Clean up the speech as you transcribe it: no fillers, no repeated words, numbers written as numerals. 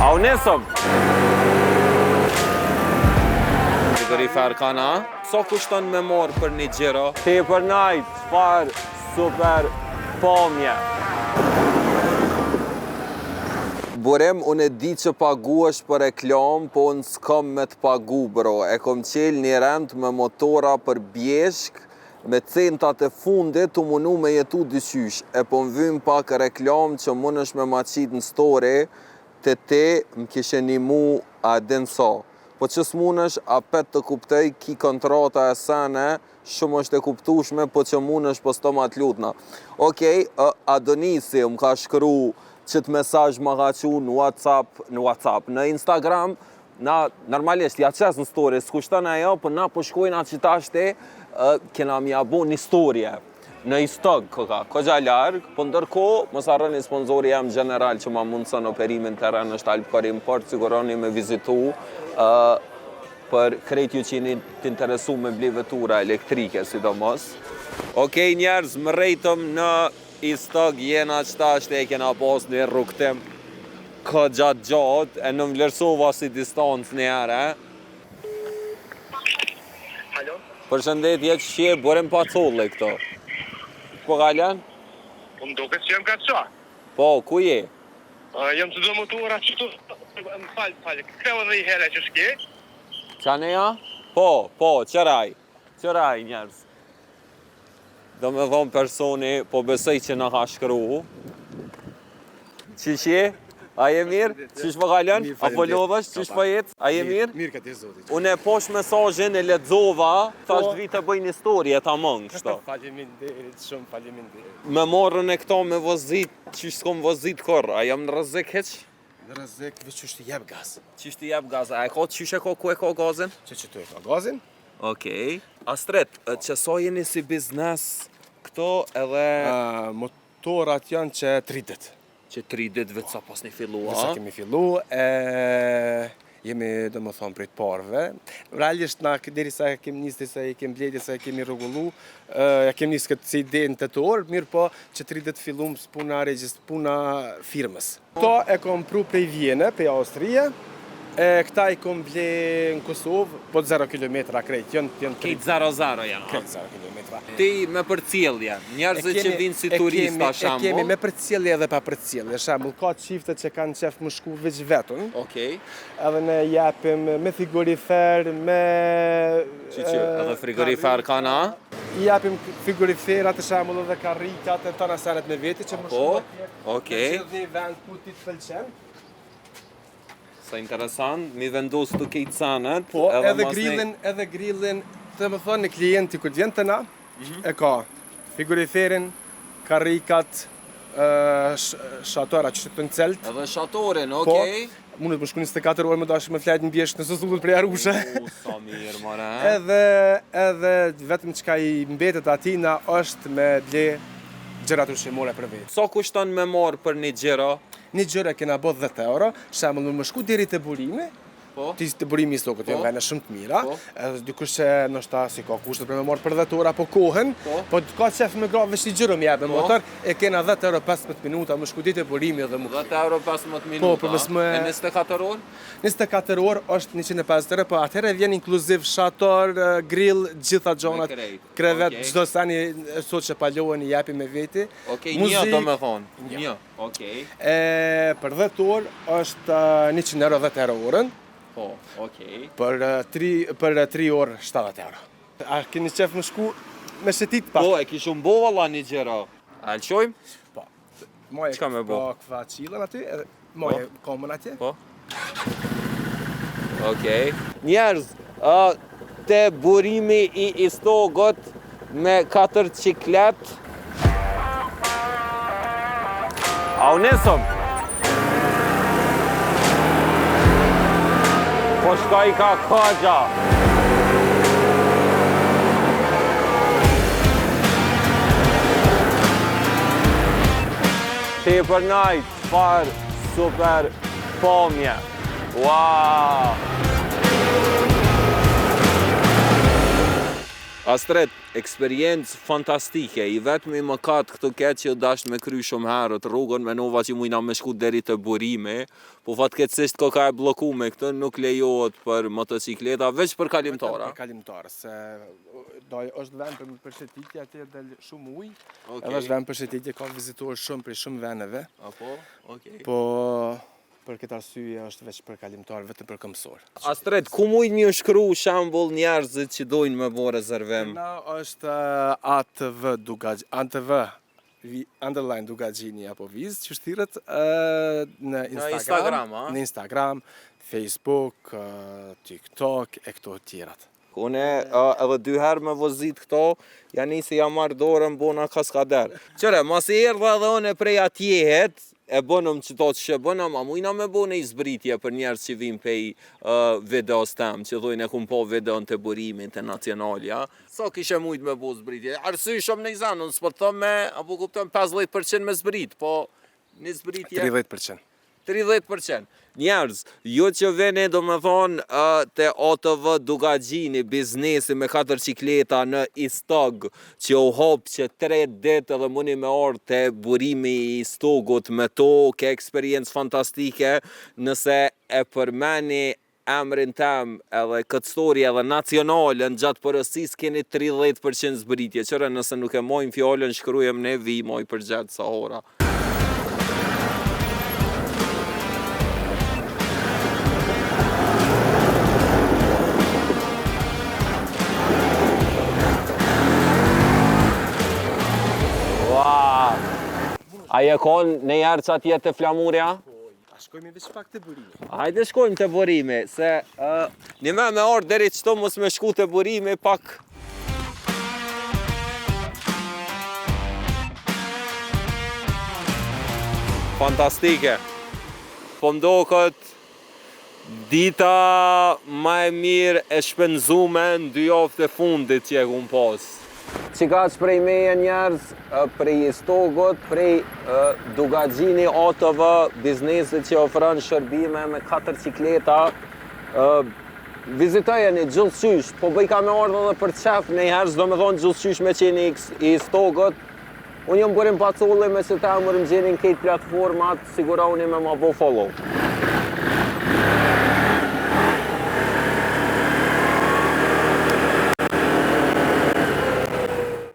A u nesëm? Frigorifer kana. Sa kushton me marrë për një gjiro? Ti për najt, çfarë super pamje. Burem, unë e di që paguash për reklam, po unë s'kam me të pagu, bro. E kom qel një rent me motora për bjeshk, me centat e fundit të munu me jetu dyqysh. E po më vym pak reklam që mund është me maqit në story, të ti më kishe një mu a din sa. Po që s'mun është a pet të kuptej ki kontrata e sene, shumë është e kuptushme, po që mun është po s'to ma t'lutna. Okej, Adonisi më ka shkru qëtë mesazh më ka qu në WhatsApp, në Instagram, na normalisht ja qes në story, s'kushton ajo, po na po shkojnë atë që tashti, kena mi abo një storje. Në istog, ko gja larg, po ndërko, mos harroni sponsori jam general që ma mundësën operimin teren është Alp Karim Port, siguroni me vizitu, për krejt ju që jeni të interesu me bli vetura elektrike, sidomos. Okej, njerëz, më rejtëm në istog jena qëta është e kena pas një rrugtim ka gjatë, e në vlerësova si distancë një herë, Halo? Përshëndetje që shje, borem pa colle këto. Po galen? Po më duket që jem ka qa. Po, ku je? Jem të do motora që tu... Më falë, kreu edhe i here që shke. Qa ne ja? Po, qëraj njerës. Do me thonë personi, po besoj që në ka shkru. Qish je? A je mirë? Qish po galen? Apo lodhësh? Qish po jetë? A je mirë? Mirë ka ti zotit. Unë e posh mesazhin e lexova, thash vi të bëj një historie tamam kështu. Faleminderit, shumë faleminderit. Me morën e këto me vozit, qish s'kom vozit kur, a jam në rrezik hiç? Në rrezik veç që jep gaz. Qish ti jep gaz, a e ka qish e ka ku e ka gazin? Që tu e ka gazin? Okej. Astret, që sa jeni si biznes këto edhe Motorat janë që 30. që 30 vjet sa pas një fillua. Sa kemi fillu, jemi do më thonë prej të parve. Realisht na deri sa kemi nisë, sa i kemi bledi, sa i kemi rregullu, ja kemi nisë këtë si ide në 8 orë, mirë po që 30 fillum puna firmës. Këto e kom pru prej Vjene, prej Austria, këta i kom ble në Kosovë, po 0 kilometra krejt, janë Kejt 0-0 janë. krejt 0 kilometra. Ti me përcjellje, njerëzit që vinë si turista shembull. E kemi me përcjellje edhe pa përcjellje. Shembull, ka çiftet që kanë qef më shku veç vetën. Okej. Edhe ne japim me frigorifer, me Edhe frigorifer kana? I japim frigoriferat, të shembull edhe karrikat e tona senet me veti që më Po, shku. okej. Në një vend ku ti të pëlqen. Sa interesant, mi vendos të kejt sanet. Po, edhe grillin, të më thonë në klienti kur vjen të na, e ka frigoriferin, karrikat, shatora që të në celt. Edhe shatorin, okej. Po, mundet më shku 24 orë më dashë me flajt në bjesht nëse zullut prej arushe. Sa mirë, more. Edhe vetëm çka i mbetet atina është me ble gjërat ushqimore për vetë. Sa kushton me marrë për një gjiro? Një gjëra kena bot 10 euro, shembull më shku deri te burimi. Po. Ti të burimi i stokut janë vene shumë të mira. Edhe dikush që ndoshta si ka kushtet për me marrë për 10 orë apo kohën, po ka qef me gra veç një gjiro më jep me motor, e kena 10 euro 15 minuta më shku ditë burimi dhe më. 10 euro 15 minuta. Po, E 24 orë? 24 orë është 150 euro, po atëherë vjen inkluziv shator, grill, gjitha gjonat, krevet, çdo sani sot që palohen i japi me veti. Okej, një do me thonë. Një. Okej. Për 10 orë është 100 euro 10 euro orën. Po, okej. Për 3 orë 70 euro. A keni qef më shku me shetit pak? Po, e kishë mbo valla një gjero. A lëshojmë? Po. Moje Çka me bo? këfa qilën aty, edhe moje komën atje. Po. Okej. Njerëz, te burimi i istogot me 4 ciklet. A u nesëm? Po shkoj ka kogja. Ti për najt, çfarë super pamje. Wow! Astrid, eksperiencë fantastike, i vetmi mëkat këtu ke që dash me kry shumë herët rrugën, menova që mujna me shku deri te burimi, po fatkeqësisht koka e bllokume këtë nuk lejohet për motocikleta, veç për kalimtara. Për kalimtarë, se është vend për përshëtitje, atje del shumë ujë, Okej. edhe është vend përshëtitje, ka vizitorë shumë prej shumë vendeve, Apo? Okej. po për këtë arsye është veç për kalimtarë, vetëm për këmbësor. Astrid, ku mujt një shkru shembull njerëzit që dojnë me bo rezervim? Na është ATV underline Dugagjini apo viz, që shtiret në Instagram, a? në Instagram, Facebook, TikTok e këto tjerat. Une edhe 2 herë me vozit këto, janë nisi jam marrë dorën bona kaskader. Qëre, mas e erdha edhe une prej atjehet, e bënëm qëto që bënëm, a mujna me bo një zbritje për njerës që vim pej videos tem, që dojnë e kum po videon të burimi internacionalja. Sa kishe mujt me bo zbritje? Arsy shumë në izan, unë s'po të thëm me, apo kuptëm 50% me zbrit, po një zbritje... 30%. 30%. Njerëz, jo që veni do me thonë të ATV Dugagjini, biznesi me 4 cikleta në Istog, që u hop që 3 ditë edhe muni me orë të burimi i Istogut me to, ke eksperiencë fantastike, nëse e përmeni emrin tem edhe këtë story edhe nacionalën gjatë përësis keni 30% zbritje, qëre nëse nuk e mojnë fjallën shkrujem ne vi moj për gjatë sa hora. A je konë në jarë që atje të flamurja? A shkojmë veç pak të burimi. Hajde shkojmë të burimi, se një me orë deri qëto mos me shku të burimi pak... Fantastike. Po mdo këtë dita ma e mirë e shpenzume në 2 javët e fundit që e kun pas. Qikaq prej meje njerëz, prej Istogut, prej Dugagjini ATV, biznesit që ofron shërbime me 4 cikleta. Vizitojeni gjithçysh, po bëj ka me ardhë edhe për qef, nejherë s'do me thonë gjithçysh me qeni i Istogut. Unë jam burim pacolli me që ta më rëmgjenin këtë platformat, siguroni me ma bo follow.